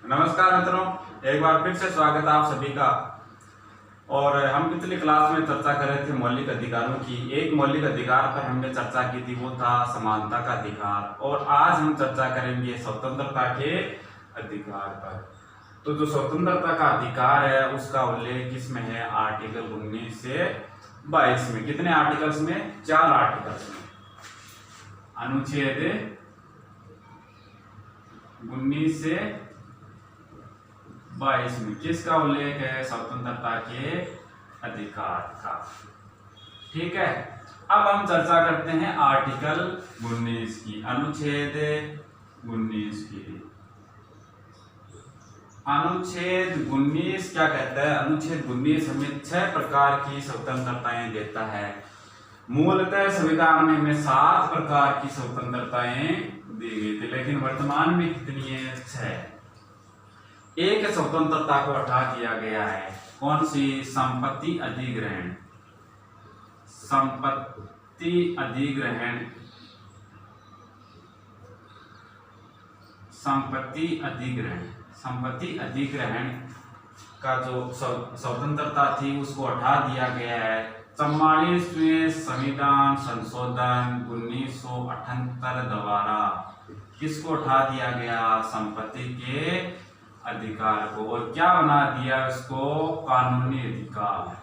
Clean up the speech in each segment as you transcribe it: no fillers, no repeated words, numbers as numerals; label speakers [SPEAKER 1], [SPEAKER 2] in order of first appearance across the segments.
[SPEAKER 1] नमस्कार मित्रों, एक बार फिर से स्वागत है आप सभी का। और हम पिछली क्लास में चर्चा कर रहे थे मौलिक अधिकारों की। एक मौलिक अधिकार पर हमने चर्चा की थी, वो था समानता का अधिकार। और आज हम चर्चा करेंगे स्वतंत्रता के अधिकार पर। तो जो स्वतंत्रता का अधिकार है उसका उल्लेख किसमें है? आर्टिकल 19 से 22 में। कितने आर्टिकल्स में? 4 आर्टिकल्स में। अनुच्छेद 19 से 22 में किसका उल्लेख है? स्वतंत्रता के अधिकार का। ठीक है, अब हम चर्चा करते हैं आर्टिकल 19 की, अनुच्छेद 19 की। अनुच्छेद 19 क्या कहता है? अनुच्छेद 19 हमें 6 प्रकार की स्वतंत्रताएं देता है। मूलतः संविधान में हमें 7 प्रकार की स्वतंत्रताएं दी गई थी, लेकिन वर्तमान में कितनी है? 6। एक स्वतंत्रता को हटा दिया गया है। कौन सी? संपत्ति अधिग्रहण। संपत्ति अधिग्रहण, संपत्ति अधिग्रहण, संपत्ति अधिग्रहण का जो स्वतंत्रता थी उसको हटा दिया गया है 44वें संविधान संशोधन 1978 द्वारा। किसको हटा दिया गया? संपत्ति के अधिकार को। और क्या बना दिया उसको? कानूनी अधिकार।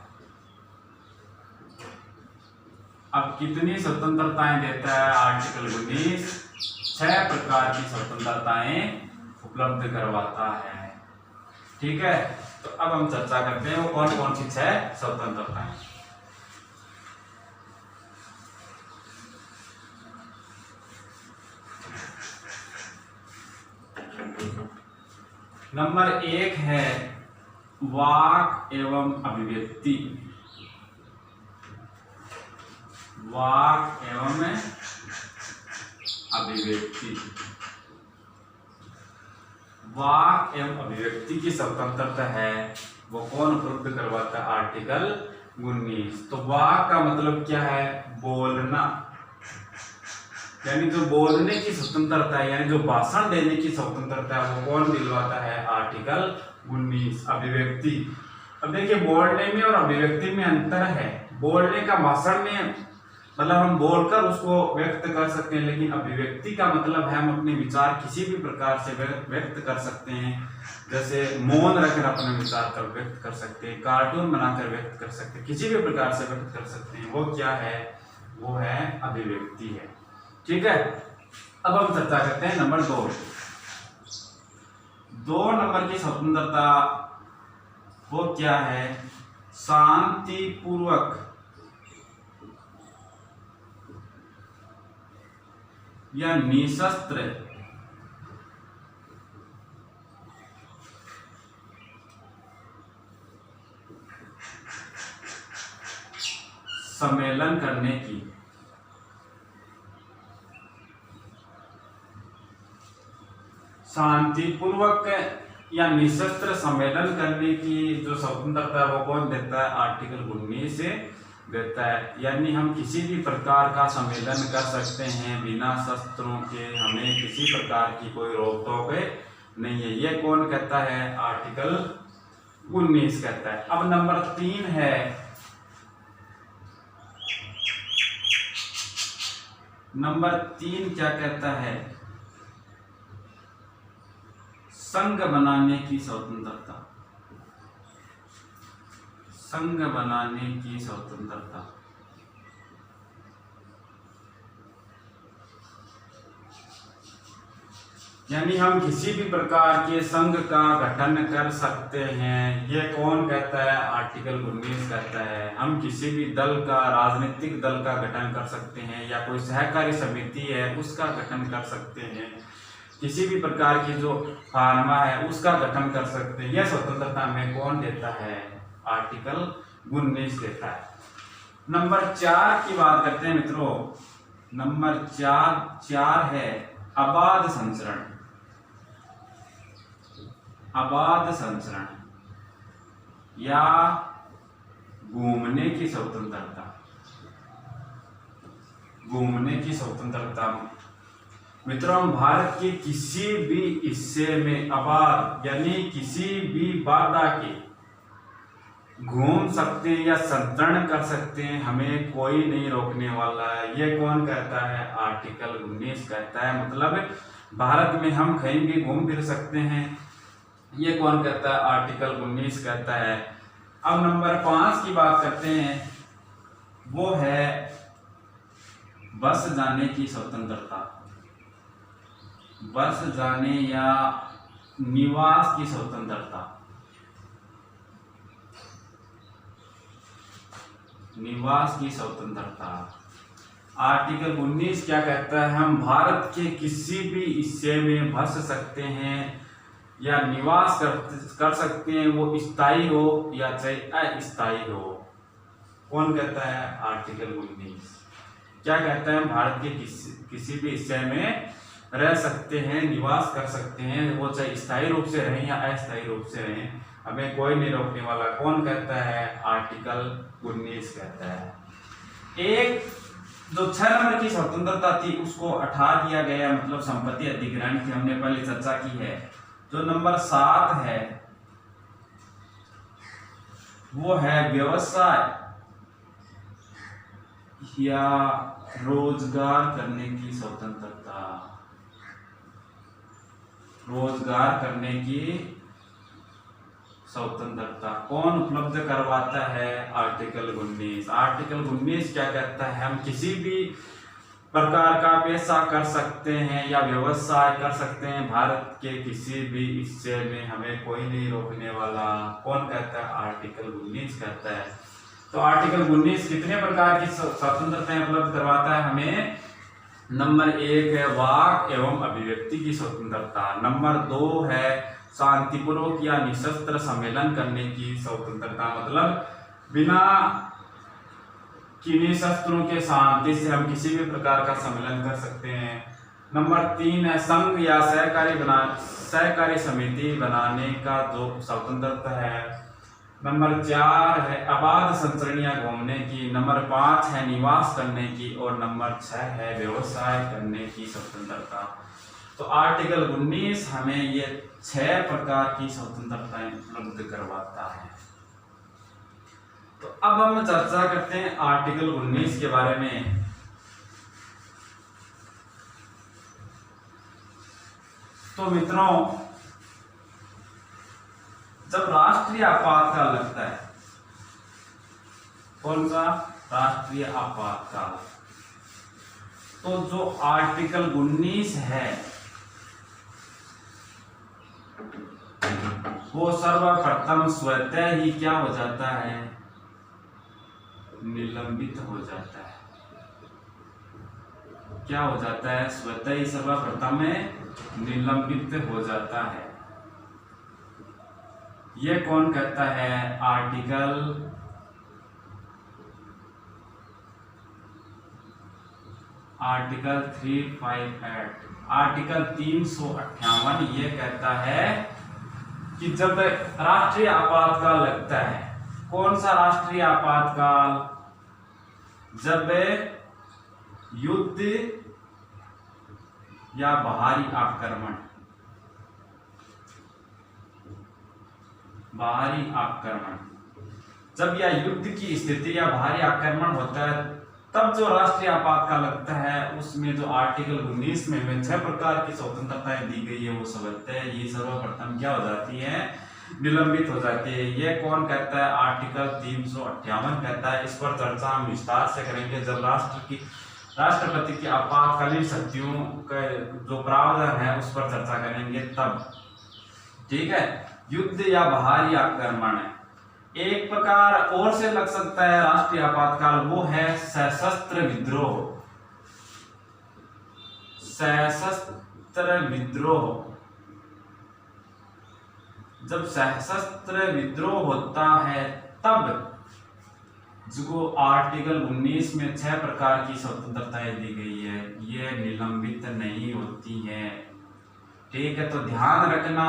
[SPEAKER 1] अब कितनी स्वतंत्रताएं देता है आर्टिकल 19? 6 प्रकार की स्वतंत्रताएं उपलब्ध करवाता है। ठीक है, तो अब हम चर्चा करते हैं वो कौन कौन सी 6 स्वतंत्रताएं। नंबर 1 है वाक एवं अभिव्यक्ति। वाक एवं अभिव्यक्ति। वाक एवं अभिव्यक्ति की स्वतंत्रता है वो कौन उपलब्ध करवाता है? आर्टिकल 19। तो वाक का मतलब क्या है? बोलना, यानी जो बोलने की स्वतंत्रता है, यानी जो भाषण देने की स्वतंत्रता है वो कौन दिलवाता है? आर्टिकल 19। अभिव्यक्ति, अब देखिए बोलने में और अभिव्यक्ति में अंतर है। बोलने का भाषण में मतलब हम बोलकर उसको व्यक्त कर सकते हैं, लेकिन अभिव्यक्ति का मतलब है हम अपने विचार किसी भी प्रकार से व्यक्त कर सकते हैं। जैसे मौन रखकर अपने विचार कर व्यक्त कर सकते हैं, कार्टून बनाकर व्यक्त कर सकते हैं, किसी भी प्रकार से व्यक्त कर सकते हैं। वो क्या है? वो है अभिव्यक्ति है। ठीक है, अब हम चर्चा करते हैं नंबर 2। 2 नंबर की स्वतंत्रता वो क्या है? शांतिपूर्वक या निशस्त्र सम्मेलन करने की। शांतिपूर्वक या निशस्त्र सम्मेलन करने की जो स्वतंत्रता है वो कौन देता है? आर्टिकल 19 से देता है। यानी हम किसी भी प्रकार का सम्मेलन कर सकते हैं बिना शस्त्रों के, हमें किसी प्रकार की कोई रोक टोक नहीं है। ये कौन कहता है? आर्टिकल 19 कहता है। अब नंबर 3 है नंबर 3 क्या कहता है? संघ बनाने की स्वतंत्रता। संघ बनाने की स्वतंत्रता, यानी हम किसी भी प्रकार के संघ का गठन कर सकते हैं। ये कौन कहता है? आर्टिकल 19 कहता है। हम किसी भी दल का, राजनीतिक दल का गठन कर सकते हैं, या कोई सहकारी समिति है उसका गठन कर सकते हैं। किसी भी प्रकार की जो फार्मा है उसका गठन कर सकते हैं। यह स्वतंत्रता हमें कौन देता है? आर्टिकल 19 देता है। नंबर 4 की बात करते हैं मित्रों। नंबर 4 है अबाध संचरण। अबाध संचरण या घूमने की स्वतंत्रता। घूमने की स्वतंत्रता मित्रों, हम भारत के किसी भी हिस्से में आबाद यानी किसी भी बाधा के घूम सकते हैं या संतरण कर सकते हैं, हमें कोई नहीं रोकने वाला है। ये कौन कहता है? आर्टिकल 19 कहता है। मतलब भारत में हम कहीं भी घूम फिर सकते हैं, ये कौन कहता है? आर्टिकल 19 कहता है। अब नंबर 5 की बात करते हैं, वो है बस जाने की स्वतंत्रता। बस जाने या निवास की स्वतंत्रता। निवास की स्वतंत्रता। आर्टिकल 19 क्या कहता है? हम भारत के किसी भी हिस्से में बस सकते हैं या निवास कर सकते हैं, वो स्थायी हो या चाहे अस्थायी हो। कौन कहता है? आर्टिकल 19 क्या कहता है? हम भारत के किसी भी हिस्से में रह सकते हैं, निवास कर सकते हैं, वो चाहे स्थायी रूप से रहें या अस्थायी रूप से रहें, हमें कोई नहीं रोकने वाला। कौन कहता है? आर्टिकल 19 कहता है। एक जो 6 नंबर की स्वतंत्रता थी उसको हटा दिया गया, मतलब संपत्ति अधिग्रहण की हमने पहले चर्चा की है। जो नंबर 7 है वो है व्यवसाय या रोजगार करने की स्वतंत्रता। रोजगार करने की स्वतंत्रता कौन उपलब्ध करवाता है? आर्टिकल 19। आर्टिकल 19 क्या कहता है? हम किसी भी प्रकार का पेशा कर सकते हैं या व्यवसाय कर सकते हैं भारत के किसी भी हिस्से में, हमें कोई नहीं रोकने वाला। कौन कहता है? आर्टिकल 19 कहता है। तो आर्टिकल 19 कितने प्रकार की स्वतंत्रताएं उपलब्ध करवाता है हमें? नंबर 1 है वाक एवं अभिव्यक्ति की स्वतंत्रता। नंबर 2 है शांतिपूर्वक या निशस्त्र सम्मेलन करने की स्वतंत्रता, मतलब बिना किन्हीं शस्त्रों के शांति से हम किसी भी प्रकार का सम्मेलन कर सकते हैं। नंबर 3 है संघ या सहकारी समिति बनाने का जो स्वतंत्रता है। नंबर 4 है आबाद संचरणियां घूमने की। नंबर 5 है निवास करने की और नंबर 6 है व्यवसाय करने की स्वतंत्रता। तो आर्टिकल 19 हमें ये 6 प्रकार की स्वतंत्रताएं उपलब्ध करवाता है। तो अब हम चर्चा करते हैं आर्टिकल 19 के बारे में। तो मित्रों, जब राष्ट्रीय आपातकाल लगता है, कौन सा? राष्ट्रीय आपातकाल, तो जो आर्टिकल 19 है वो सर्वप्रथम स्वतः ही क्या हो जाता है? निलंबित हो जाता है। क्या हो जाता है? स्वतः ही सर्वप्रथम में निलंबित हो जाता है। ये कौन कहता है? आर्टिकल 358। आर्टिकल 358 ये कहता है कि जब राष्ट्रीय आपातकाल लगता है, कौन सा राष्ट्रीय आपातकाल? जब युद्ध या बाहरी आक्रमण, जब यह युद्ध की स्थिति या बाहरी आक्रमण होता है, तब जो राष्ट्रीय आपातकाल लगता है उसमें जो आर्टिकल 19 में 6 प्रकार की स्वतंत्रताएं दी गई है वो स्वतः ये सर्वप्रथम क्या हो जाती है? निलंबित हो जाती है। ये कौन कहता है? आर्टिकल 358 कहता है। इस पर चर्चा हम विस्तार से करेंगे जब राष्ट्रपति की आपातकालीन शक्तियों का जो प्रावधान है उस पर चर्चा करेंगे तब, ठीक है। युद्ध या बाहरी आक्रमण, एक प्रकार और से लग सकता है राष्ट्रीय आपातकाल, वो है सशस्त्र विद्रोह। सशस्त्र विद्रोह, जब सशस्त्र विद्रोह होता है तब जो आर्टिकल 19 में 6 प्रकार की स्वतंत्रताएं दी गई है ये निलंबित नहीं होती है, ठीक है। तो ध्यान रखना,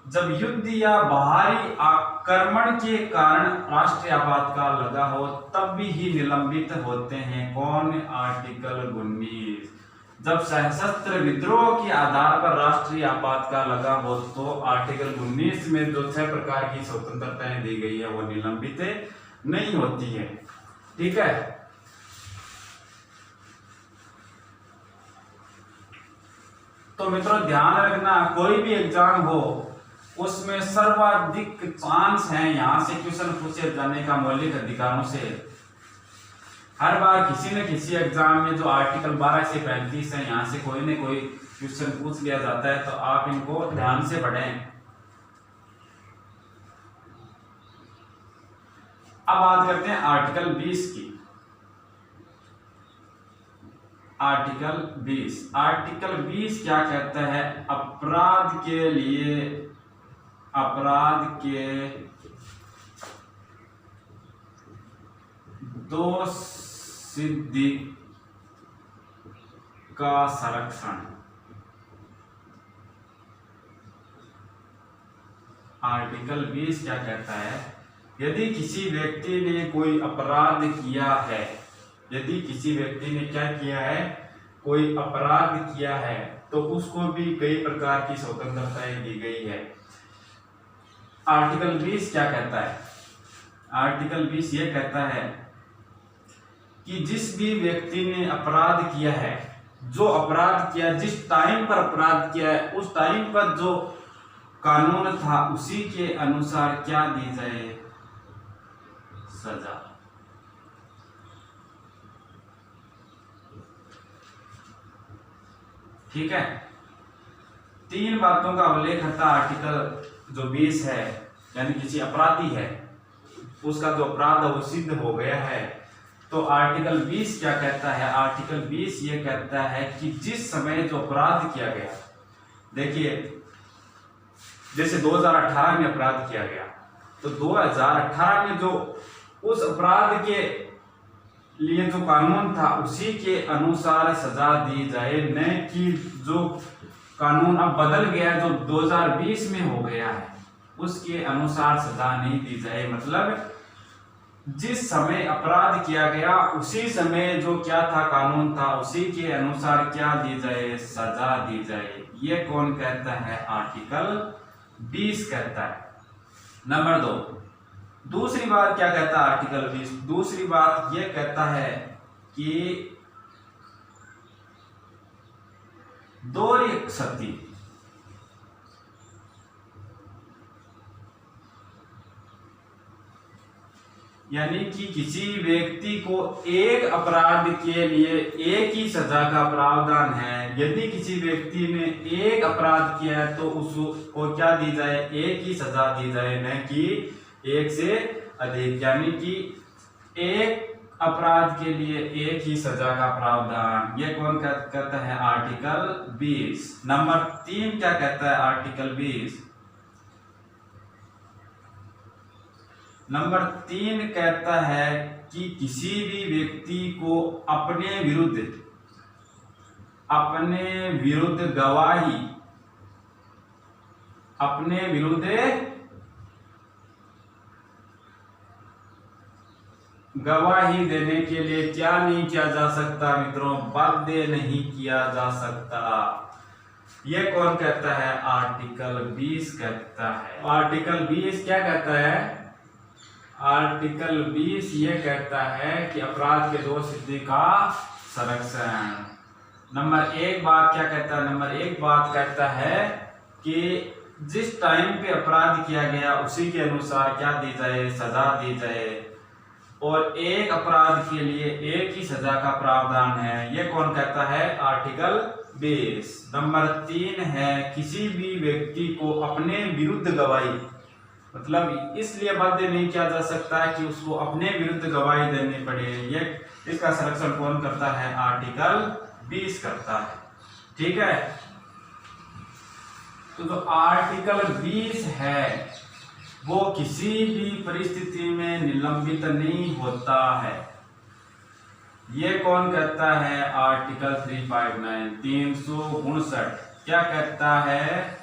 [SPEAKER 1] जब युद्ध या बाहरी आक्रमण के कारण राष्ट्रीय आपातकाल लगा हो तब भी ही निलंबित होते हैं। कौन? आर्टिकल 19। जब सशस्त्र विद्रोह के आधार पर राष्ट्रीय आपातकाल लगा हो तो आर्टिकल 19 में जो 6 प्रकार की स्वतंत्रताएं दी गई है वो निलंबित नहीं होती है। ठीक है, तो मित्रों ध्यान रखना, कोई भी एग्जाम हो उसमें सर्वाधिक चांस है यहाँ से क्वेश्चन पूछे जाने का मौलिक अधिकारों से। हर बार किसी न किसी एग्जाम में जो आर्टिकल 12 से 35 है यहाँ से कोई न कोई क्वेश्चन पूछ लिया जाता है, तो आप इनको ध्यान से पढ़ें। अब बात करते हैं आर्टिकल 20 की। आर्टिकल 20 क्या कहता है? अपराध के दोष सिद्धि का संरक्षण। आर्टिकल 20 क्या कहता है? यदि किसी व्यक्ति ने कोई अपराध किया है, यदि किसी व्यक्ति ने क्या किया है, कोई अपराध किया है, तो उसको भी कई प्रकार की स्वतंत्रताएं दी गई है। आर्टिकल 20 क्या कहता है? आर्टिकल 20 ये कहता है कि जिस भी व्यक्ति ने अपराध किया है, जो अपराध किया, जिस टाइम पर अपराध किया है, उस टाइम पर जो कानून था उसी के अनुसार क्या दी जाए? सजा। ठीक है, 3 बातों का उल्लेख करता आर्टिकल जो 20 है, यानी किसी अपराधी है उसका जो अपराध है वो सिद्ध हो गया है। तो आर्टिकल 20 क्या कहता है? आर्टिकल 20 ये कहता है कि जिस समय जो अपराध किया गया, देखिए जैसे 2018 में अपराध किया गया, तो 2018 में जो उस अपराध के लिए जो कानून था उसी के अनुसार सजा दी जाए, न कि जो कानून अब बदल गया, जो 2020 में हो गया है उसके अनुसार सजा नहीं दी जाए। मतलब जिस समय अपराध किया गया उसी समय जो क्या था, कानून था, उसी के अनुसार क्या दी जाए? सजा दी जाए। ये कौन कहता है? आर्टिकल 20 कहता है। नंबर 2, दूसरी बात क्या कहता है आर्टिकल 20? दूसरी बात ये कहता है कि दोहरी क्षति, यानी कि किसी व्यक्ति को एक अपराध के लिए एक ही सजा का प्रावधान है। यदि किसी व्यक्ति ने एक अपराध किया है तो उसको क्या दी जाए? एक ही सजा दी जाए, न कि एक से अधिक, यानी कि एक अपराध के लिए एक ही सजा का प्रावधान। ये कौन कहता है? आर्टिकल 20। नंबर 3 क्या कहता है आर्टिकल 20? नंबर 3 कहता है कि किसी भी व्यक्ति को अपने विरुद्ध गवाही देने के लिए क्या नहीं किया जा सकता मित्रों? बाध्य नहीं किया जा सकता। ये कौन कहता है? आर्टिकल 20 कहता है। आर्टिकल 20 क्या कहता है? आर्टिकल 20 ये कहता है कि अपराध के दोष सिद्धि का संरक्षण। नंबर 1 बात क्या कहता है? नंबर 1 बात कहता है कि जिस टाइम पे अपराध किया गया उसी के अनुसार क्या दी जाए? सजा दी जाए, और एक अपराध के लिए एक ही सजा का प्रावधान है। ये कौन कहता है? आर्टिकल 20। नंबर 3 है किसी भी व्यक्ति को अपने विरुद्ध गवाही, मतलब इसलिए बाध्य नहीं किया जा सकता है कि उसको अपने विरुद्ध गवाही देनी पड़े। ये इसका संरक्षण कौन करता है? आर्टिकल 20 करता है। ठीक है, तो जो आर्टिकल 20 है वो किसी भी परिस्थिति में निलंबित नहीं होता है। ये कौन कहता है? आर्टिकल 359 क्या कहता है?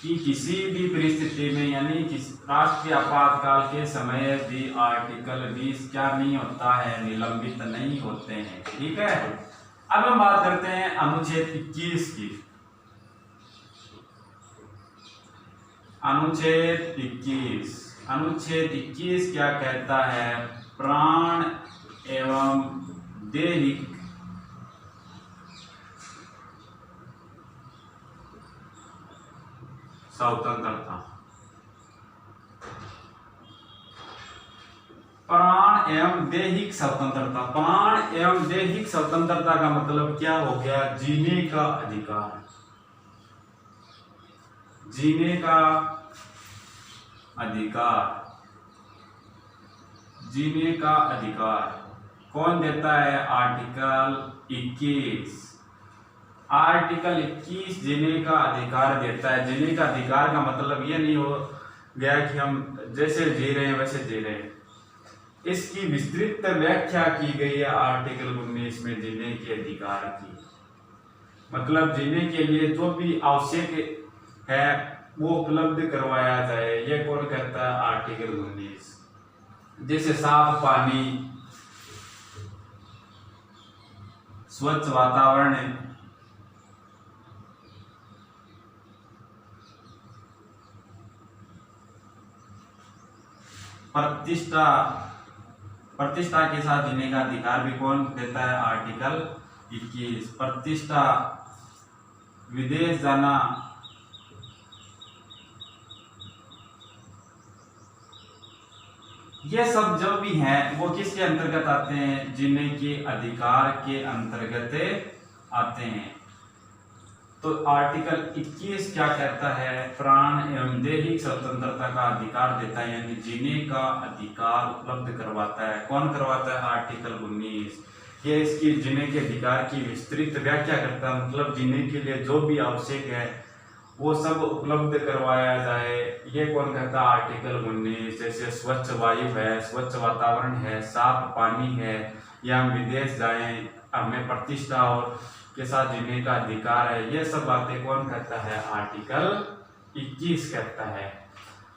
[SPEAKER 1] कि किसी भी परिस्थिति में यानी राष्ट्रीय आपातकाल के समय भी आर्टिकल 20 क्या नहीं होता है, निलंबित नहीं होते हैं। ठीक है, अब हम बात करते हैं अनुच्छेद 21 की। अनुच्छेद 21 क्या कहता है? प्राण एवं दैहिक स्वतंत्रता। प्राण एवं दैहिक स्वतंत्रता। प्राण एवं दैहिक स्वतंत्रता का मतलब क्या हो गया? जीने का अधिकार। जीने का अधिकार। जीने का अधिकार कौन देता है? आर्टिकल 21। आर्टिकल 21 जीने का अधिकार देता है। जीने का अधिकार का मतलब ये नहीं हो गया कि हम जैसे जी रहे हैं वैसे जी रहे हैं। इसकी विस्तृत व्याख्या की गई है आर्टिकल 19 में जीने के अधिकार की। मतलब जीने के लिए जो भी आवश्यक है वो उपलब्ध करवाया जाए, ये कौन कहता है? आर्टिकल 19। जैसे साफ पानी, स्वच्छ वातावरण, प्रतिष्ठा के साथ जीने का अधिकार भी कौन देता है? आर्टिकल 21। प्रतिष्ठा, विदेश जाना, ये सब जो भी हैं वो किसके अंतर्गत आते हैं? जीने के अधिकार के अंतर्गत आते हैं। तो आर्टिकल 21 क्या कहता है? प्राण एवं दैहिक स्वतंत्रता का अधिकार देता है, यानी जीने का अधिकार उपलब्ध करवाता है। कौन करवाता है? आर्टिकल 19। ये इसकी जीने के अधिकार की विस्तृत व्याख्या करता है। मतलब जीने के लिए जो भी आवश्यक है वो सब उपलब्ध करवाया जाए, ये कौन कहता है? आर्टिकल 19। जैसे स्वच्छ वायु है, स्वच्छ वातावरण है, साफ पानी है, या हम विदेश जाएं, हमें प्रतिष्ठा और के साथ जीने का अधिकार है, ये सब बातें कौन कहता है? आर्टिकल 21 कहता है।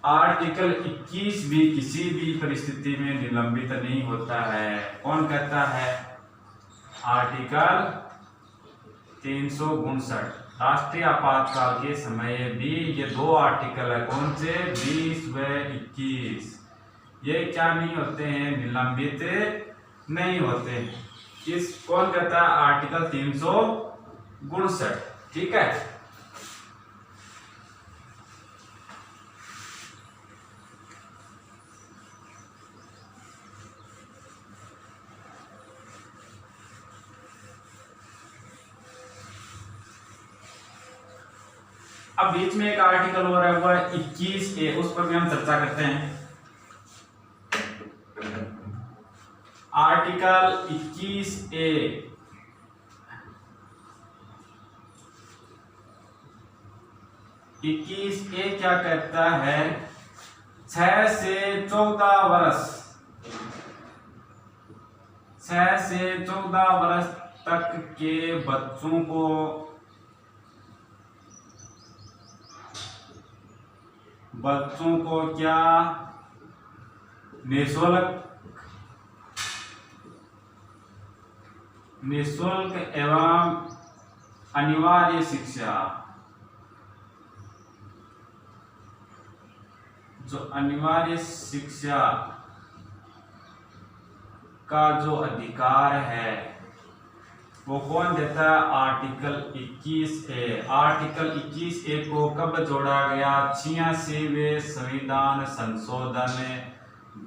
[SPEAKER 1] आर्टिकल 21 भी किसी भी परिस्थिति में निलंबित नहीं होता है। कौन कहता है? आर्टिकल 359। राष्ट्रीय आपातकाल के समय भी ये दो आर्टिकल है, कौन से? 20 व 21। ये क्या नहीं होते हैं? निलंबित नहीं होते। इस कौन कहता है? आर्टिकल 359। ठीक है, अब बीच में एक आर्टिकल हो रहा है वो है 21A, उस पर भी हम चर्चा करते हैं। आर्टिकल 21A, क्या कहता है? 6 से 14 वर्ष, 6 से 14 वर्ष तक के बच्चों को क्या निःशुल्क एवं अनिवार्य शिक्षा, जो अनिवार्य शिक्षा का जो अधिकार है वो कौन देता है? Article 21A। आर्टिकल 21A को कब जोड़ा गया? 86वें संविधान संशोधन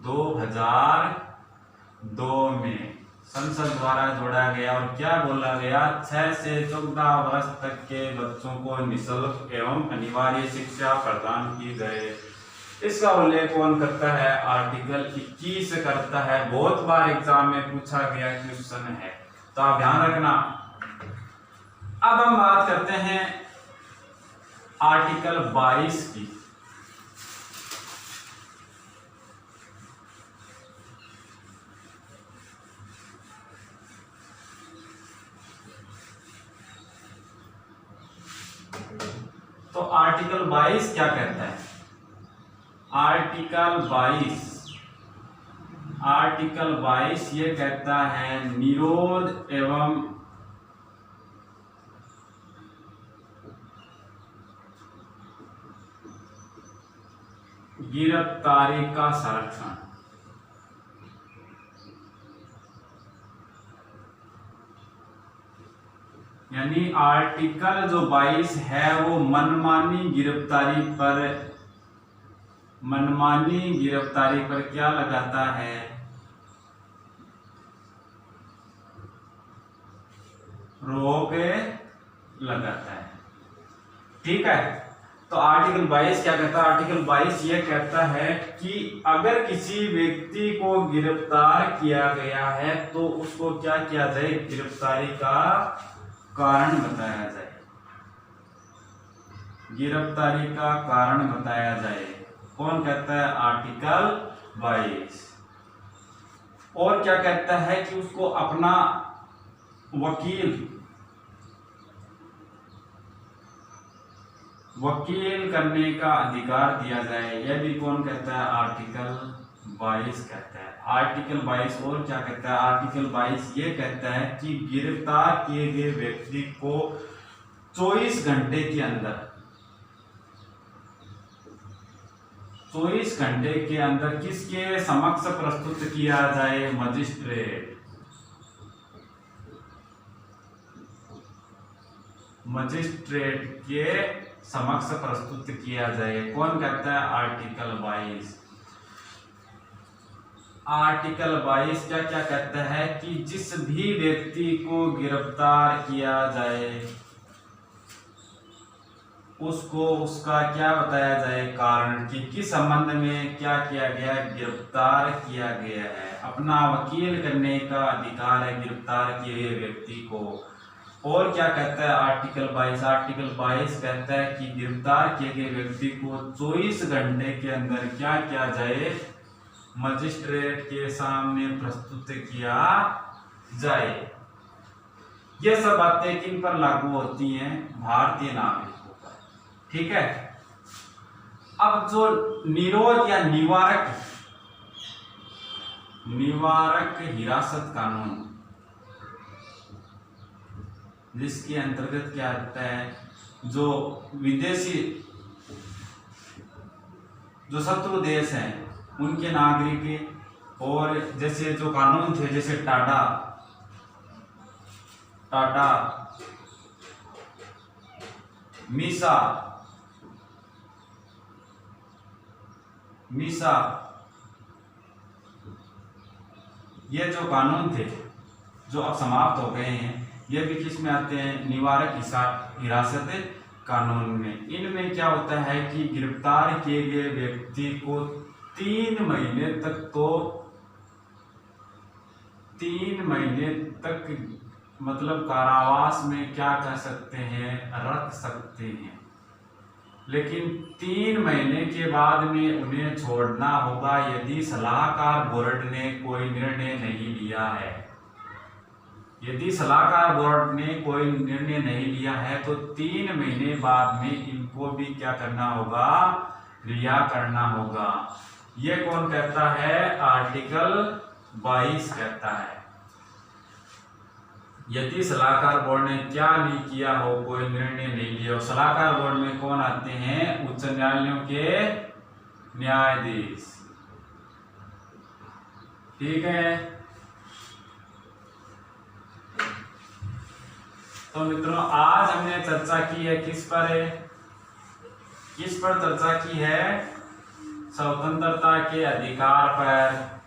[SPEAKER 1] 2002 में संसद द्वारा जोड़ा गया। और क्या बोला गया? 6 से 14 वर्ष तक के बच्चों को निःशुल्क एवं अनिवार्य शिक्षा प्रदान की जाए। इसका उल्लेख कौन करता है? आर्टिकल 21 करता है। बहुत बार एग्जाम में पूछा गया क्वेश्चन है, तो आप ध्यान रखना। अब हम बात करते हैं आर्टिकल 22 की। तो आर्टिकल 22 क्या कहता है? आर्टिकल 22 ये कहता है निरोध एवं गिरफ्तारी का संरक्षण। यानी आर्टिकल जो 22 है वो मनमानी गिरफ्तारी पर क्या लगाता है? रोक लगाता है। ठीक है, तो आर्टिकल 22 क्या कहता है? आर्टिकल 22 ये कहता है कि अगर किसी व्यक्ति को गिरफ्तार किया गया है तो उसको क्या किया जाए? गिरफ्तारी का कारण बताया जाए। गिरफ्तारी का कारण बताया जाए। कौन कहता है? आर्टिकल 22। और क्या कहता है कि उसको अपना वकील करने का अधिकार दिया जाए। यह भी कौन कहता है? आर्टिकल 22 कहता है। आर्टिकल 22 और क्या कहता है? आर्टिकल 22 ये कहता है कि गिरफ्तार किए गए व्यक्ति को 24 घंटे के अंदर 24 घंटे के अंदर किसके समक्ष प्रस्तुत किया जाए? मजिस्ट्रेट के समक्ष प्रस्तुत किया जाए। कौन कहता है? आर्टिकल 22। आर्टिकल 22 क्या क्या कहता है कि जिस भी व्यक्ति को गिरफ्तार किया जाए उसको उसका क्या बताया जाए? कारण कि किस संबंध में क्या किया गया? गिरफ्तार किया गया है। अपना वकील करने का अधिकार है गिरफ्तार किए गए व्यक्ति को। और क्या कहता है आर्टिकल 22? आर्टिकल 22 कहता है कि गिरफ्तार किए गए व्यक्ति को 24 घंटे के अंदर क्या किया जाए? मजिस्ट्रेट के सामने प्रस्तुत किया जाए। ये सब बातें किन पर लागू होती हैं? भारतीय नागरिकों पर। ठीक है, अब जो निरोध या निवारक हिरासत कानून, जिसके अंतर्गत क्या आता है? जो विदेशी जो शत्रु देश हैं उनके नागरिक, और जैसे जो कानून थे जैसे टाटा मीसा ये जो कानून थे जो अब समाप्त हो गए हैं, ये भी किस में आते हैं? निवारक हिरासत कानून में। इनमें क्या होता है कि गिरफ्तार किए गए व्यक्ति को 3 महीने तक मतलब कारावास में क्या कर सकते हैं? रख सकते हैं। लेकिन 3 महीने के बाद में उन्हें छोड़ना होगा यदि सलाहकार बोर्ड ने कोई निर्णय नहीं लिया है। यदि सलाहकार बोर्ड ने कोई निर्णय नहीं लिया है तो 3 महीने बाद में इनको भी क्या करना होगा? रिहा करना होगा। ये कौन कहता है? आर्टिकल 22 कहता है। यदि सलाहकार बोर्ड ने क्या नहीं किया हो, कोई निर्णय नहीं लिया हो। सलाहकार बोर्ड में कौन आते हैं? उच्च न्यायालयों के न्यायाधीश। ठीक है, तो मित्रों आज हमने चर्चा की है किस पर चर्चा की है? स्वतंत्रता के अधिकार पर।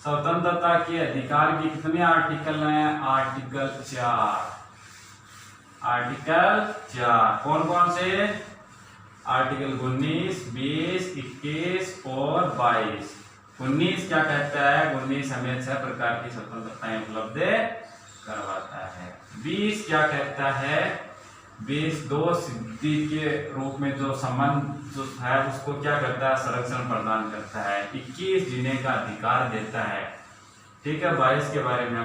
[SPEAKER 1] स्वतंत्रता के अधिकार के कितने आर्टिकल हैं? आर्टिकल 4। कौन कौन से? आर्टिकल 19, 20, 21 और 22। 19 क्या कहता है? 19 हमें 6 प्रकार की स्वतंत्रताएं उपलब्ध करवाता है। 20 क्या कहता है? 20 दो सिद्धि के रूप में जो संबंध जो है उसको क्या करता है? संरक्षण प्रदान करता है। 21 जीने का अधिकार देता है। ठीक है, 22 के बारे में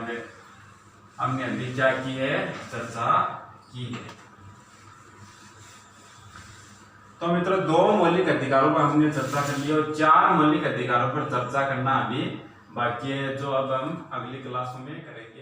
[SPEAKER 1] हमने अभी क्या की है? चर्चा की है। तो मित्रों 2 मौलिक अधिकारों पर हमने चर्चा कर ली और 4 मौलिक अधिकारों पर चर्चा करना अभी बाकी है, जो अब हम अगली क्लासों में करेंगे।